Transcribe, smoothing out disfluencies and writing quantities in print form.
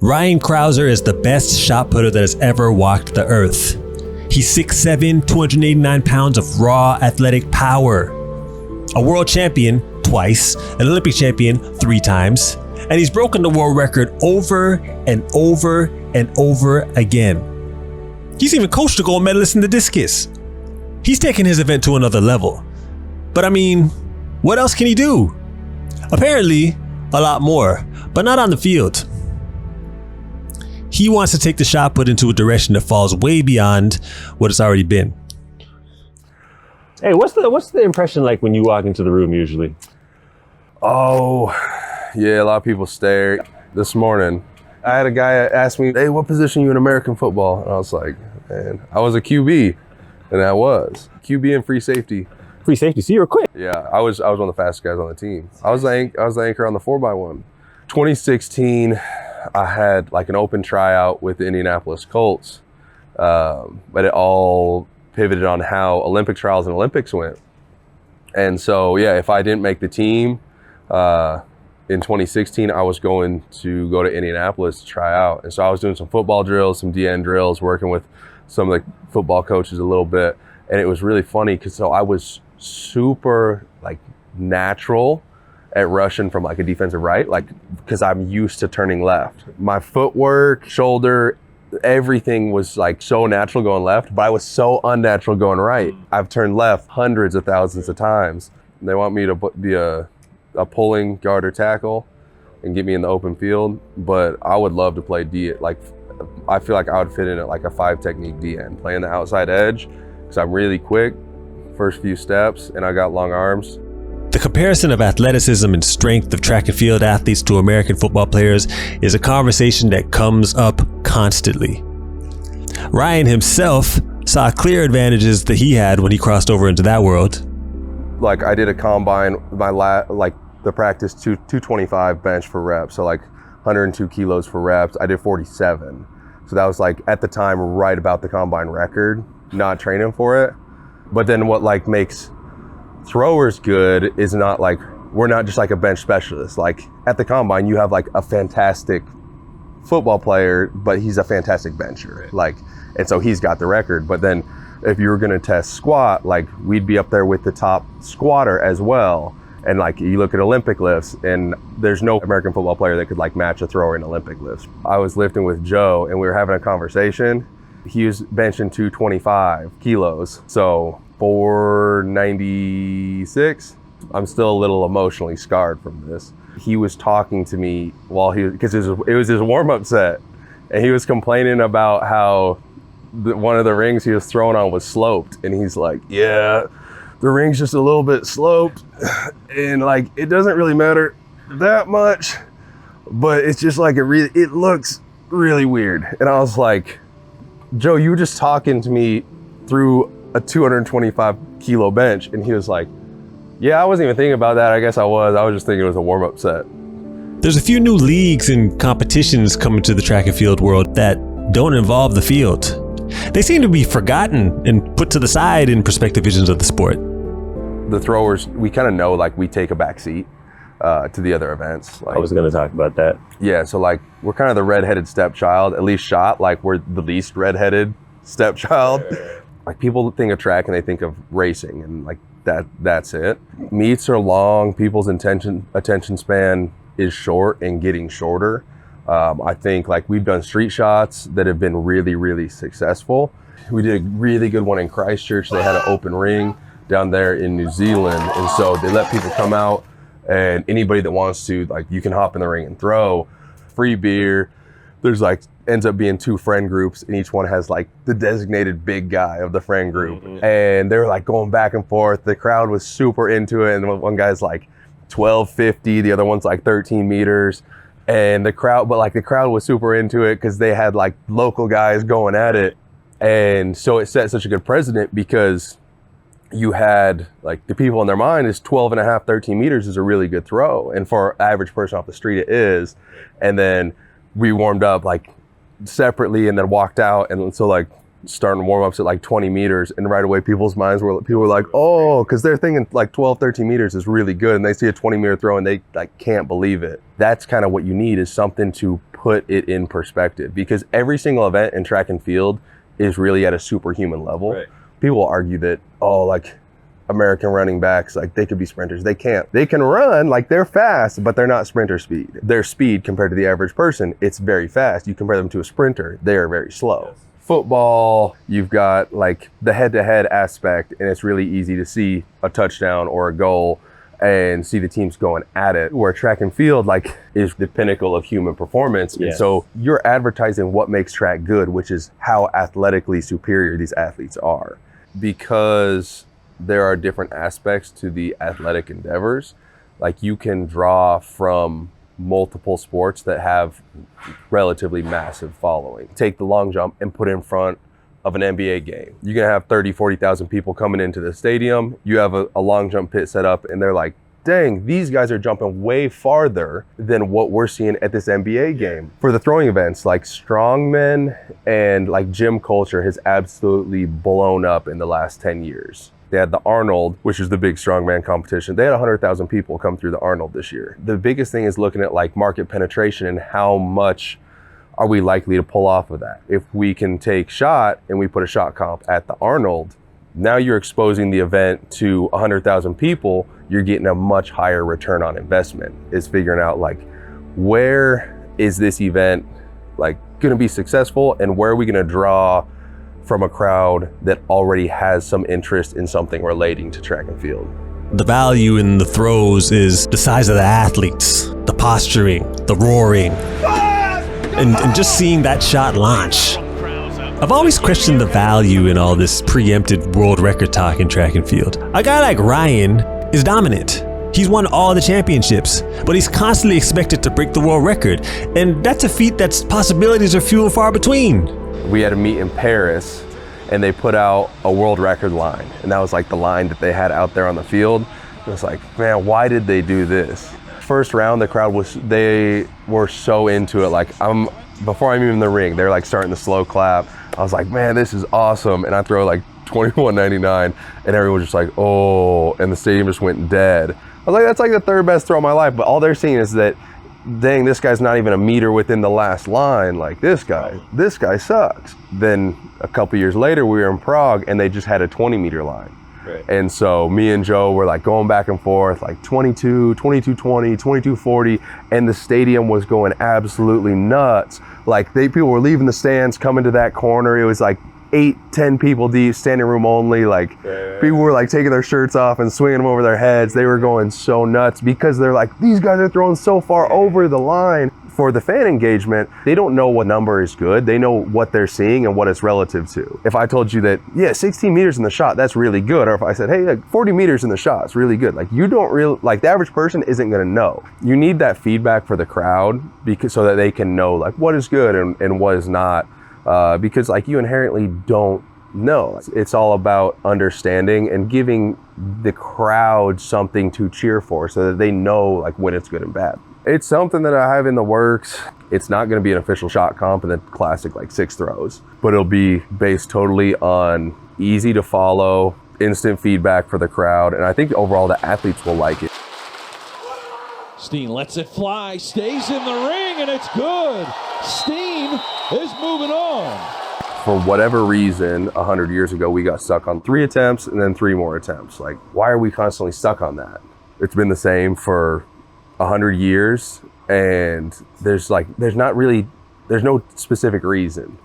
Ryan Crouser is the best shot putter that has ever walked the earth. He's 6'7", 289 pounds of raw athletic power. A world champion twice, an Olympic champion 3 times, and he's broken the world record over and over and over again. He's even coached a gold medalist in the discus. He's taken his event to another level. But I mean, what else can he do? Apparently, a lot more, but not on the field. He wants to take the shot put into a direction that falls way beyond what it's already been. Hey, what's the impression like when you walk into the room usually? Oh, yeah, a lot of people stare. This morning, I had a guy ask me, hey, what position are you in American football? And I was like, man, I was a QB, and I was. QB and free safety. Free safety, so you were quick. Yeah, I was one of the fastest guys on the team. I was the anchor on the 4x1. 2016, I had like an open tryout with the Indianapolis Colts, but it all pivoted on how Olympic trials and Olympics went. And so, yeah, if I didn't make the team in 2016, I was going to go to Indianapolis to try out. And so I was doing some football drills, some DN drills, working with some of the football coaches a little bit. And it was really funny because so I was super like natural at rushing from like a defensive right, like because I'm used to turning left. My footwork, shoulder, everything was like so natural going left, but I was so unnatural going right. I've turned left hundreds of thousands of times. They want me to be a pulling guard or tackle and get me in the open field, but I would love to play D. Like I feel like I would fit in at like a 5 technique DN, playing the outside edge because I'm really quick, first few steps, and I got long arms. The comparison of athleticism and strength of track and field athletes to American football players is a conversation that comes up constantly. Ryan himself saw clear advantages that he had when he crossed over into that world. Like I did a combine, the practice 225 bench for reps, so like 102 kilos for reps. I did 47. So that was like at the time right about the combine record, not training for it. But then what like makes throwers good is not like, we're not just like a bench specialist. Like at the combine, you have like a fantastic football player, but he's a fantastic bencher. Like, and so he's got the record. But then if you were gonna test squat, like we'd be up there with the top squatter as well. And like you look at Olympic lifts and there's no American football player that could like match a thrower in Olympic lifts. I was lifting with Joe and we were having a conversation. He was benching 225 kilos. So 496. I'm still a little emotionally scarred from this. He was talking to me because it was his warm-up set, and he was complaining about how one of the rings he was throwing on was sloped, and he's like, yeah, the ring's just a little bit sloped, and like it doesn't really matter that much, but it's just like it looks really weird. And I was like, Joe, you were just talking to me through a 225 kilo bench. And he was like, yeah, I wasn't even thinking about that. I guess I was just thinking it was a warm-up set. There's a few new leagues and competitions coming to the track and field world that don't involve the field. They seem to be forgotten and put to the side in prospective visions of the sport. The throwers, we kind of know like we take a back seat to the other events. Like, I was going to talk about that. Yeah, so like we're kind of the redheaded stepchild, at least shot, like we're the least redheaded stepchild. Like people think of track and they think of racing and like that's it. Meets are long, people's attention span is short and getting shorter. I think like we've done street shots that have been really, really successful. We did a really good one in Christchurch. They had an open ring down there in New Zealand. And so they let people come out and anybody that wants to, like you can hop in the ring and throw, free beer. There's like, ends up being 2 friend groups and each one has like the designated big guy of the friend group. Mm-hmm. And they were like going back and forth. The crowd was super into it. And one guy's like 1250, the other one's like 13 meters. And the crowd was super into it because they had like local guys going at it. And so it set such a good precedent because you had like the people in their mind is 12 and a half, 13 meters is a really good throw. And for an average person off the street, it is. And then we warmed up like separately and then walked out. And so like starting warm-ups at like 20 meters and right away people were like, oh, because they're thinking like 12, 13 meters is really good and they see a 20-meter throw and they like can't believe it. That's kind of what you need is something to put it in perspective, because every single event in track and field is really at a superhuman level. Right. People will argue that, oh, like American running backs, like they could be sprinters. They can't. They can run, like they're fast, but they're not sprinter speed. Their speed compared to the average person, it's very fast. You compare them to a sprinter, they are very slow. Yes. Football, you've got like the head-to-head aspect, and it's really easy to see a touchdown or a goal and see the teams going at it, where track and field like is the pinnacle of human performance. Yes. And so you're advertising what makes track good, which is how athletically superior these athletes are. Because there are different aspects to the athletic endeavors, like you can draw from multiple sports that have relatively massive following. Take the long jump and put it in front of an NBA game. You're gonna have 30, 40,000 people coming into the stadium. You have a long jump pit set up and they're like, dang, these guys are jumping way farther than what we're seeing at this NBA game. For the throwing events, like strongmen and like gym culture has absolutely blown up in the last 10 years. They had the Arnold, which is the big strongman competition. They had 100,000 people come through the Arnold this year. The biggest thing is looking at like market penetration and how much are we likely to pull off of that. If we can take shot and we put a shot comp at the Arnold, now you're exposing the event to 100,000 people, you're getting a much higher return on investment. Is figuring out like, where is this event like gonna be successful and where are we gonna draw from a crowd that already has some interest in something relating to track and field. The value in the throws is the size of the athletes, the posturing, the roaring, and just seeing that shot launch. I've always questioned the value in all this preempted world record talk in track and field. A guy like Ryan is dominant. He's won all the championships, but he's constantly expected to break the world record. And that's a feat that's possibilities are few and far between. We had a meet in Paris and they put out a world record line. And that was like the line that they had out there on the field. It was like, man, why did they do this? First round, the crowd they were so into it. Like before I'm even in the ring, they're like starting the slow clap. I was like, man, this is awesome. And I throw like $21.99 and everyone was just like, oh, and the stadium just went dead. I was like, that's like the third best throw of my life. But all they're seeing is that, dang, this guy's not even a meter within the last line. Like this guy sucks. Then a couple years later, we were in Prague and they just had a 20-meter line. Right. And so me and Joe were like going back and forth, like 22, 22.20, 22.40, and the stadium was going absolutely nuts. Like people were leaving the stands, coming to that corner. It was like 8-10 people deep, standing room only. Like people were like taking their shirts off and swinging them over their heads. They were going so nuts because they're like, these guys are throwing so far over the line. For the fan engagement, they don't know what number is good. They know what they're seeing and what it's relative to. If I told you that, yeah, 16 meters in the shot, that's really good. Or if I said, hey, like 40 meters in the shot, it's really good. Like you don't really, like the average person isn't gonna know. You need that feedback for the crowd because so that they can know like what is good and what is not. Because like you inherently don't know. It's all about understanding and giving the crowd something to cheer for so that they know like when it's good and bad. It's something that I have in the works. It's not going to be an official shot comp and the classic like 6 throws, but it'll be based totally on easy to follow, instant feedback for the crowd. And I think overall the athletes will like it. Steen lets it fly, stays in the ring, and it's good. Steen is moving on. For whatever reason, 100 years ago, we got stuck on 3 attempts and then 3 more attempts. Like, why are we constantly stuck on that? It's been the same for 100 years, and there's no specific reason.